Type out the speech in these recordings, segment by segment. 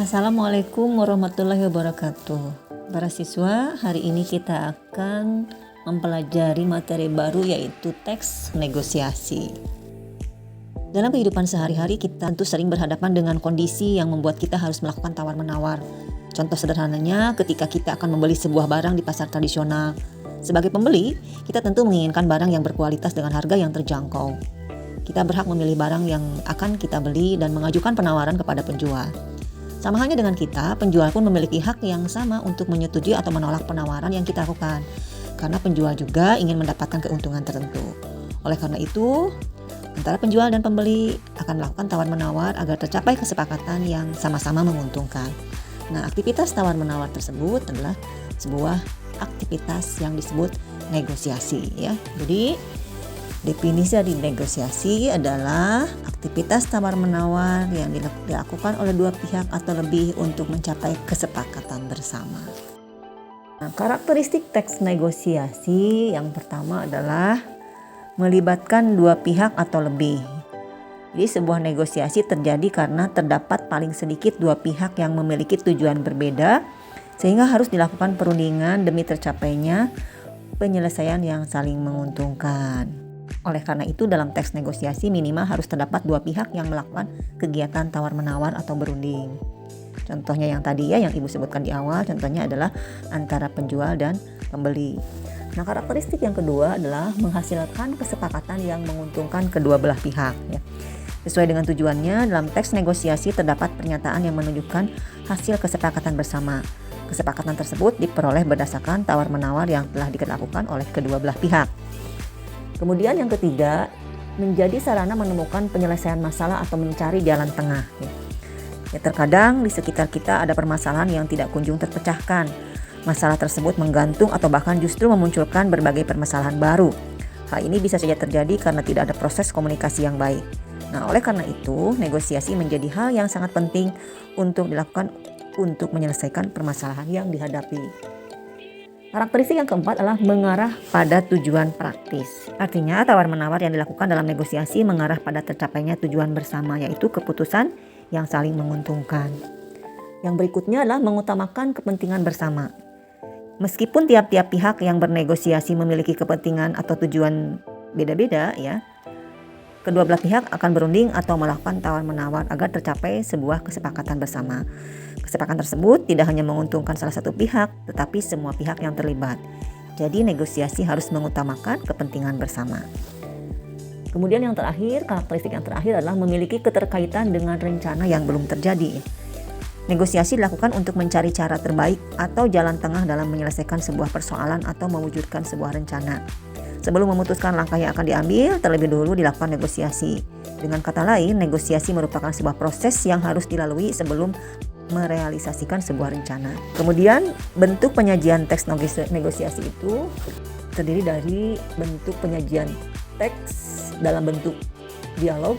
Assalamualaikum warahmatullahi wabarakatuh. Para siswa, hari ini kita akan mempelajari materi baru yaitu teks negosiasi. Dalam kehidupan sehari-hari kita tentu sering berhadapan dengan kondisi yang membuat kita harus melakukan tawar-menawar. Contoh sederhananya ketika kita akan membeli sebuah barang di pasar tradisional. Sebagai pembeli, kita tentu menginginkan barang yang berkualitas dengan harga yang terjangkau. Kita berhak memilih barang yang akan kita beli dan mengajukan penawaran kepada penjual. Sama halnya dengan kita, penjual pun memiliki hak yang sama untuk menyetujui atau menolak penawaran yang kita lakukan. Karena penjual juga ingin mendapatkan keuntungan tertentu. Oleh karena itu, antara penjual dan pembeli akan melakukan tawar-menawar agar tercapai kesepakatan yang sama-sama menguntungkan. Nah, aktivitas tawar-menawar tersebut adalah sebuah aktivitas yang disebut negosiasi, ya. Jadi, definisi dari negosiasi adalah aktivitas tawar-menawar yang dilakukan oleh dua pihak atau lebih untuk mencapai kesepakatan bersama. Nah, karakteristik teks negosiasi yang pertama adalah melibatkan dua pihak atau lebih. Jadi sebuah negosiasi terjadi karena terdapat paling sedikit dua pihak yang memiliki tujuan berbeda sehingga harus dilakukan perundingan demi tercapainya penyelesaian yang saling menguntungkan. Oleh karena itu dalam teks negosiasi minimal harus terdapat dua pihak yang melakukan kegiatan tawar-menawar atau berunding. Contohnya yang tadi ya, yang Ibu sebutkan di awal, contohnya adalah antara penjual dan pembeli. Nah, karakteristik yang kedua adalah menghasilkan kesepakatan yang menguntungkan kedua belah pihak. Ya. Sesuai dengan tujuannya, dalam teks negosiasi terdapat pernyataan yang menunjukkan hasil kesepakatan bersama. Kesepakatan tersebut diperoleh berdasarkan tawar-menawar yang telah dilakukan oleh kedua belah pihak. Kemudian yang ketiga, menjadi sarana menemukan penyelesaian masalah atau mencari jalan tengah. Ya, terkadang di sekitar kita ada permasalahan yang tidak kunjung terpecahkan. Masalah tersebut menggantung atau bahkan justru memunculkan berbagai permasalahan baru. Hal ini bisa saja terjadi karena tidak ada proses komunikasi yang baik. Nah, oleh karena itu, negosiasi menjadi hal yang sangat penting untuk dilakukan untuk menyelesaikan permasalahan yang dihadapi. Karakteristik yang keempat adalah mengarah pada tujuan praktis. Artinya tawar-menawar yang dilakukan dalam negosiasi mengarah pada tercapainya tujuan bersama, yaitu keputusan yang saling menguntungkan. Yang berikutnya adalah mengutamakan kepentingan bersama. Meskipun tiap-tiap pihak yang bernegosiasi memiliki kepentingan atau tujuan beda-beda, ya, kedua belah pihak akan berunding atau melakukan tawar-menawar agar tercapai sebuah kesepakatan bersama. Kesepakatan tersebut tidak hanya menguntungkan salah satu pihak, tetapi semua pihak yang terlibat. Jadi negosiasi harus mengutamakan kepentingan bersama. Kemudian yang terakhir, karakteristik yang terakhir adalah memiliki keterkaitan dengan rencana yang belum terjadi. Negosiasi dilakukan untuk mencari cara terbaik atau jalan tengah dalam menyelesaikan sebuah persoalan atau mewujudkan sebuah rencana. Sebelum memutuskan langkah yang akan diambil, terlebih dulu dilakukan negosiasi. Dengan kata lain, negosiasi merupakan sebuah proses yang harus dilalui sebelum merealisasikan sebuah rencana. Kemudian bentuk penyajian teks negosiasi itu terdiri dari bentuk penyajian teks dalam bentuk dialog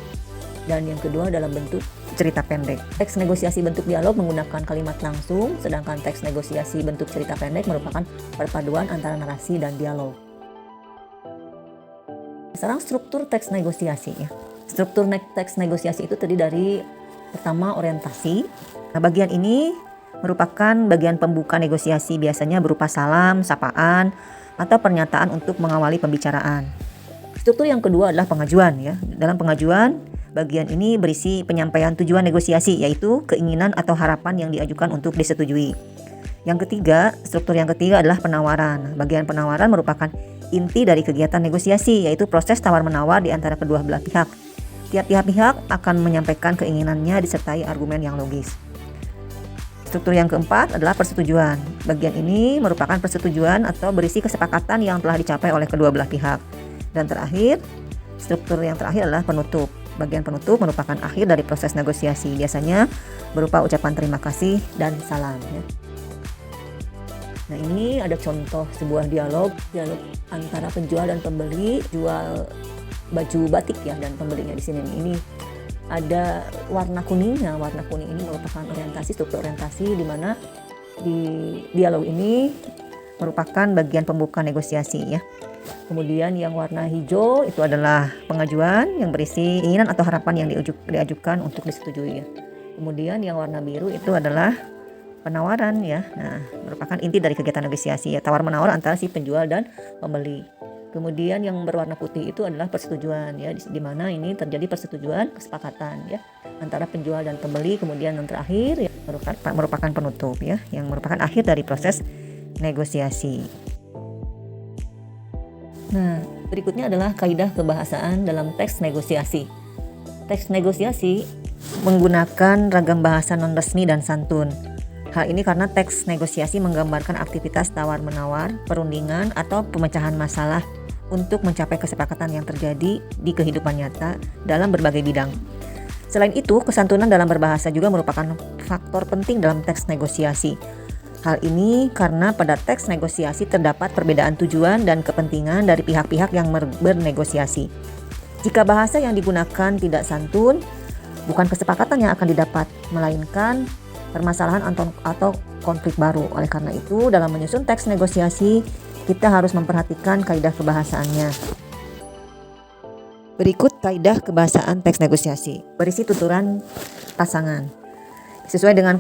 dan yang kedua dalam bentuk cerita pendek. Teks negosiasi bentuk dialog menggunakan kalimat langsung, sedangkan teks negosiasi bentuk cerita pendek merupakan perpaduan antara narasi dan dialog. Sekarang struktur teks negosiasi ya. Struktur teks negosiasi itu terdiri dari pertama orientasi. Nah, bagian ini merupakan bagian pembuka negosiasi, biasanya berupa salam, sapaan, atau pernyataan untuk mengawali pembicaraan. Struktur yang kedua adalah pengajuan ya. Dalam pengajuan, bagian ini berisi penyampaian tujuan negosiasi, yaitu keinginan atau harapan yang diajukan untuk disetujui. Yang ketiga, struktur yang ketiga adalah penawaran. Bagian penawaran merupakan inti dari kegiatan negosiasi, yaitu proses tawar-menawar di antara kedua belah pihak. Tiap-tiap pihak akan menyampaikan keinginannya disertai argumen yang logis. Struktur yang keempat adalah persetujuan. Bagian ini merupakan persetujuan atau berisi kesepakatan yang telah dicapai oleh kedua belah pihak. Dan terakhir, struktur yang terakhir adalah penutup. Bagian penutup merupakan akhir dari proses negosiasi, biasanya berupa ucapan terima kasih dan salam. Ya. Nah, ini ada contoh sebuah dialog antara penjual dan pembeli, jual baju batik ya, dan pembelinya di sini ini ada warna kuningnya. Warna kuning ini merupakan orientasi, struktur orientasi di mana di dialog ini merupakan bagian pembuka negosiasi ya. Kemudian yang warna hijau itu adalah pengajuan yang berisi keinginan atau harapan yang diajukan untuk disetujui ya. Kemudian yang warna biru itu adalah penawaran ya. Nah, merupakan inti dari kegiatan negosiasi ya, tawar-menawar antara si penjual dan pembeli. Kemudian yang berwarna putih itu adalah persetujuan ya, di mana ini terjadi persetujuan kesepakatan ya antara penjual dan pembeli. Kemudian yang terakhir ya, merupakan penutup ya, yang merupakan akhir dari proses negosiasi. Nah, berikutnya adalah kaidah kebahasaan dalam teks negosiasi. Teks negosiasi menggunakan ragam bahasa non-resmi dan santun. Hal ini karena teks negosiasi menggambarkan aktivitas tawar-menawar, perundingan, atau pemecahan masalah untuk mencapai kesepakatan yang terjadi di kehidupan nyata dalam berbagai bidang. Selain itu, kesantunan dalam berbahasa juga merupakan faktor penting dalam teks negosiasi. Hal ini karena pada teks negosiasi terdapat perbedaan tujuan dan kepentingan dari pihak-pihak yang bernegosiasi. Jika bahasa yang digunakan tidak santun, bukan kesepakatan yang akan didapat, melainkan permasalahan atau konflik baru. Oleh karena itu, dalam menyusun teks negosiasi, kita harus memperhatikan kaidah kebahasaannya. Berikut kaidah kebahasaan teks negosiasi. Berisi tuturan pasangan. Sesuai dengan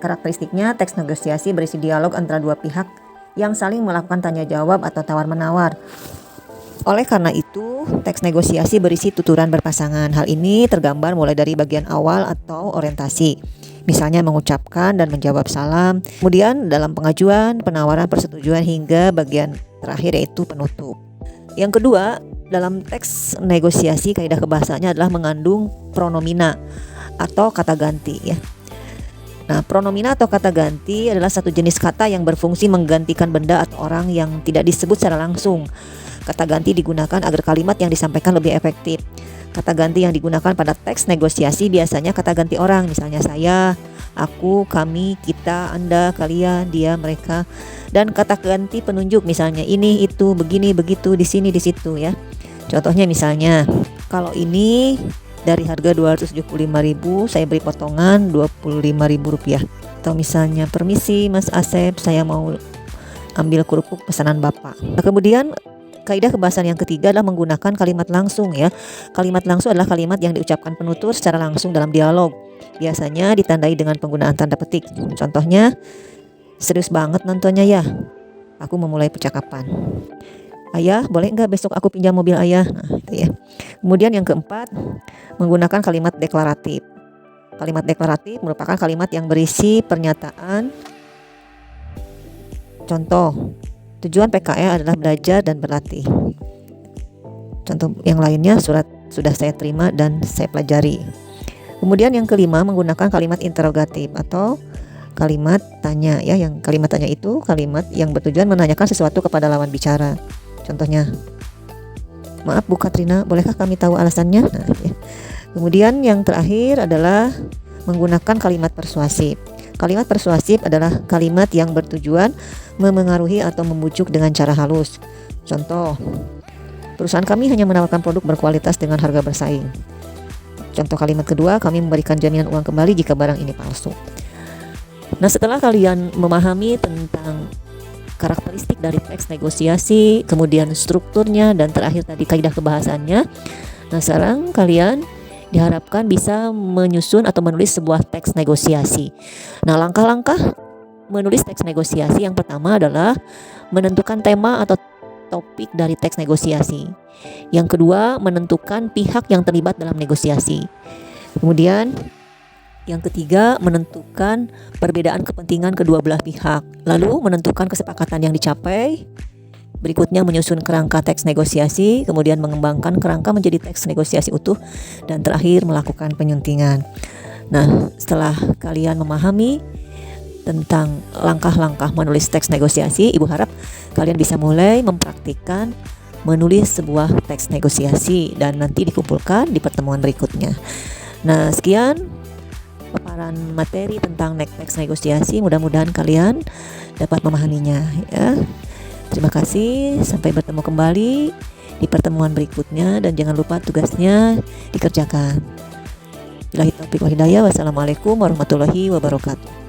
karakteristiknya, teks negosiasi berisi dialog antara dua pihak yang saling melakukan tanya jawab atau tawar-menawar. Oleh karena itu, teks negosiasi berisi tuturan berpasangan. Hal ini tergambar mulai dari bagian awal atau orientasi, misalnya mengucapkan dan menjawab salam, kemudian dalam pengajuan, penawaran, persetujuan, hingga bagian terakhir yaitu penutup. Yang kedua, dalam teks negosiasi kaidah kebahasaannya adalah mengandung pronomina atau kata ganti ya. Nah, pronomina atau kata ganti adalah satu jenis kata yang berfungsi menggantikan benda atau orang yang tidak disebut secara langsung. Kata ganti digunakan agar kalimat yang disampaikan lebih efektif. Kata ganti yang digunakan pada teks negosiasi biasanya kata ganti orang, misalnya saya, aku, kami, kita, Anda, kalian, dia, mereka. Dan kata ganti penunjuk, misalnya ini, itu, begini, begitu, di sini, di situ ya. Contohnya misalnya, kalau ini dari harga 275.000 saya beri potongan Rp25.000. Atau misalnya, permisi Mas Asep, saya mau ambil kerupuk pesanan Bapak. Nah, kemudian kaidah kebahasaan yang ketiga adalah menggunakan kalimat langsung ya. Kalimat langsung adalah kalimat yang diucapkan penutur secara langsung dalam dialog. Biasanya ditandai dengan penggunaan tanda petik. Contohnya, serius banget nontonnya ya. Aku memulai percakapan. Ayah, boleh nggak besok aku pinjam mobil ayah? Nah, itu ya. Kemudian yang keempat, menggunakan kalimat deklaratif. Kalimat deklaratif merupakan kalimat yang berisi pernyataan. Contoh, tujuan PKL adalah belajar dan berlatih. Contoh yang lainnya, surat sudah saya terima dan saya pelajari. Kemudian yang kelima, menggunakan kalimat interrogatif atau kalimat tanya ya. Yang kalimat tanya itu kalimat yang bertujuan menanyakan sesuatu kepada lawan bicara. Contohnya, maaf Bu Katrina, bolehkah kami tahu alasannya? Nah, ya. Kemudian yang terakhir adalah menggunakan kalimat persuasif. Kalimat persuasif adalah kalimat yang bertujuan memengaruhi atau membujuk dengan cara halus. Contoh, perusahaan kami hanya menawarkan produk berkualitas dengan harga bersaing. Contoh kalimat kedua, kami memberikan jaminan uang kembali jika barang ini palsu. Nah, setelah kalian memahami tentang karakteristik dari teks negosiasi, kemudian strukturnya, dan terakhir tadi kaidah kebahasaannya, nah sekarang kalian diharapkan bisa menyusun atau menulis sebuah teks negosiasi. Nah, langkah-langkah menulis teks negosiasi yang pertama adalah menentukan tema atau topik dari teks negosiasi. Yang kedua, menentukan pihak yang terlibat dalam negosiasi. Kemudian yang ketiga, menentukan perbedaan kepentingan kedua belah pihak. Lalu menentukan kesepakatan yang dicapai. Berikutnya menyusun kerangka teks negosiasi, kemudian mengembangkan kerangka menjadi teks negosiasi utuh, dan terakhir melakukan penyuntingan. Nah, setelah kalian memahami tentang langkah-langkah menulis teks negosiasi, Ibu harap kalian bisa mulai mempraktikkan menulis sebuah teks negosiasi dan nanti dikumpulkan di pertemuan berikutnya. Nah, sekian paparan materi tentang teks negosiasi. Mudah-mudahan kalian dapat memahaminya ya. Terima kasih, sampai bertemu kembali di pertemuan berikutnya dan jangan lupa tugasnya dikerjakan. Billahi taufiq wal hidayah. Wassalamualaikum warahmatullahi wabarakatuh.